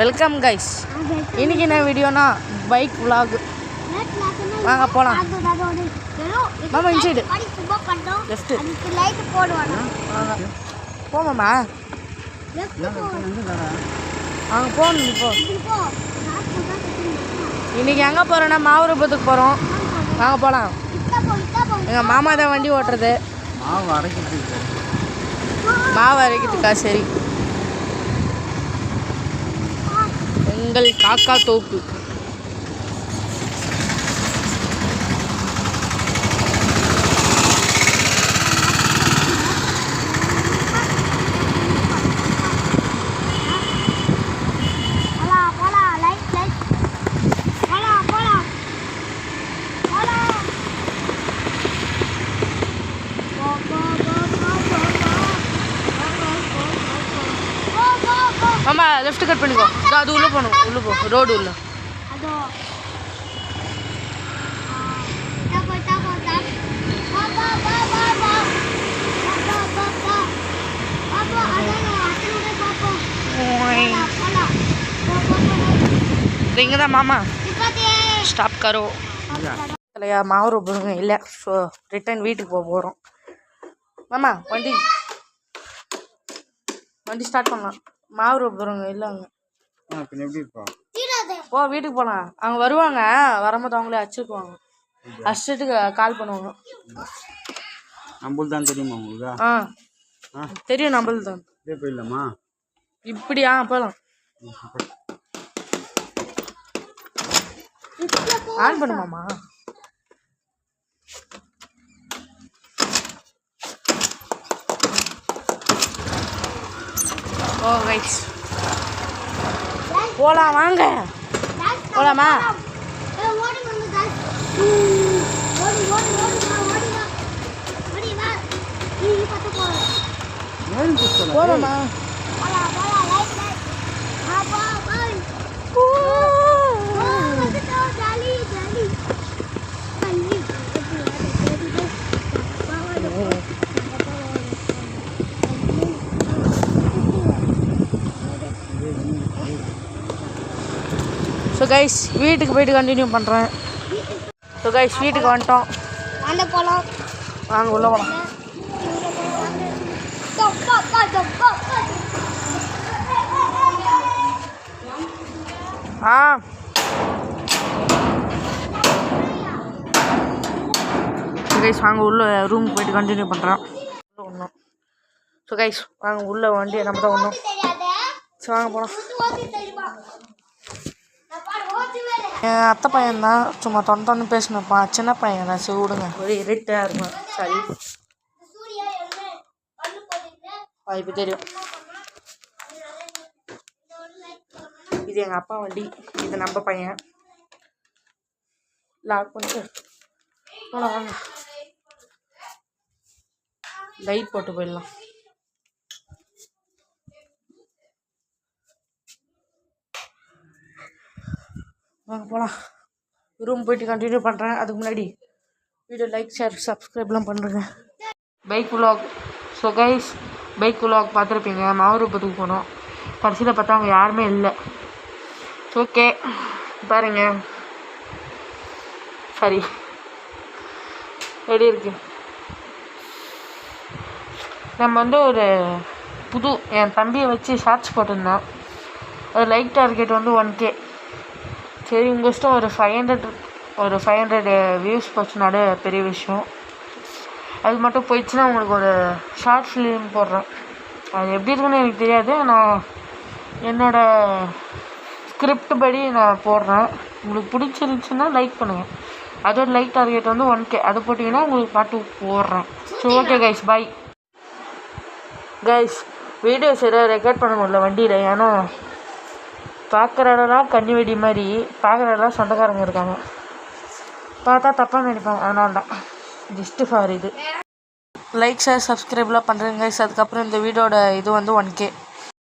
Welcome guys. இன்னைக்கு என்ன வீடியோனா bike vlog. வாங்க போலாம். மாமா இன்சைடு லெஃப்ட் லைட் போடுவாங்க. வாங்க போமாமா. வாங்க போணும் இப்போ. இன்னைக்கு எங்கே போகிறோன்னா மாவரபத்துக்கு போகிறோம். வாங்க போகலாம். எங்கள் மாமா தான் வண்டி ஓட்டுறது. மாவு அரைக்கிறதுக்கா? சரி. எங்கள் காக்கா தோப்பு. மாமா லெஃப்ட் கட் பண்ணிக்கோ. அது உள்ளே போகணும். உள்ளே போ, ரோடு உள்ள. இங்கே தான் மாமா ஸ்டாப் கரோ இல்லையா? மாவு போடுங்க. இல்லை, ஸோ ரிட்டன் வீட்டுக்கு போக போகிறோம். மாமா வண்டி ஸ்டார்ட் பண்ணலாம். மாவு போகிறோங்க. இல்லை அங்கே ஓ வீட்டுக்கு போகலாம். அவங்க வருவாங்க. வரும்போது அவங்களே அடிச்சுக்குவாங்க. அடிச்சுட்டு கால் பண்ணுவாங்க. நம்மளுக்கு தான் தெரியுமா உங்களுக்கு? தெரியும். நம்மளுக்கு தான். போயிடலாமா? இப்படியா? போகலாம். ஆன் பண்ணுமாமா? ஓ கைஸ் போகலாம். வாங்க போகலாமா? போகலாமா? ஸோ கைஸ் வீட்டுக்கு போயிட்டு கண்டினியூ பண்ணுறேன். ஸோ கைஸ் வீட்டுக்கு வந்துட்டோம். போகலாம். வாங்க உள்ளே போகலாம். கைஸ் வாங்க உள்ள ரூமுக்கு போயிட்டு கண்டினியூ பண்ணுறேன். ஒன்றும் ஸோ கைஸ் வாங்க உள்ள வண்டியை நம்ம தான் ஒன்றும். சரி வாங்க போகலாம். என் அத்தை பையன்தான் சும்மா தொண்டன்னு பேசினப்பான். சின்ன பையன் தான். சரி விடுங்க. ஒரு இருட்டாக இருக்கும். சரி இப்போ தெரியும். இது எங்கள் அப்பா வண்டி. இது நம்ம பையன். லாக் பண்ணிட்டு போகலாம். வாங்க லைட் போட்டு போயிடலாம். வாங்க போகலாம். ரூம் போயிட்டு கண்டினியூ பண்ணுறேன். அதுக்கு முன்னாடி வீடியோ லைக் ஷேர் சப்ஸ்கிரைப்லாம் பண்ணுறேங்க. Bike vlog. So guys bike vlog பார்த்துருப்பீங்க. மாவரபத்துக்கு போனோம். கடைசியில் பார்த்தா அவங்க யாருமே இல்லை. ஓகே பாருங்க. சரி எப்படி இருக்கு? நம்ம வந்து ஒரு என் தம்பியை வச்சு ஷார்ட்ஸ் போட்டிருந்தோம். ஒரு லைக் டார்கெட் வந்து 1K. சரி உங்கள் இஷ்டம். ஒரு 500 வியூஸ் போச்சுனாலே பெரிய விஷயம். அது மட்டும் போயிடுச்சுன்னா உங்களுக்கு ஒரு ஷார்ட் ஃபிலிம் போடுறேன். அது எப்படி இருக்குன்னு எனக்கு தெரியாது. நான் என்னோடய ஸ்கிரிப்ட் படி நான் போடுறேன். உங்களுக்கு பிடிச்சிருந்துச்சுன்னா லைக் பண்ணுங்கள். அதோட லைக் டார்கெட் வந்து 1K. அது போட்டிங்கன்னா உங்களுக்கு பாட்டு போடுறேன். So okay guys bye. Guys video சரியாக ரெக்கார்ட் பண்ண முடியல வண்டியில். ஏன்னா பார்க்குற இடம்லாம் கண்ணி வெடி மாதிரி, பார்க்குற இடம்லாம் சொந்தக்காரங்க இருக்காங்க. பார்த்தா தப்பாக நினைப்பாங்க. அதனால தான் ஜஸ்ட்டு ஃபார் இது லைக் ஷேர் சப்ஸ்கிரைப்லாம் பண்ணுறேங்க கைஸ். அதுக்கப்புறம் இந்த வீடியோட இது வந்து 1K.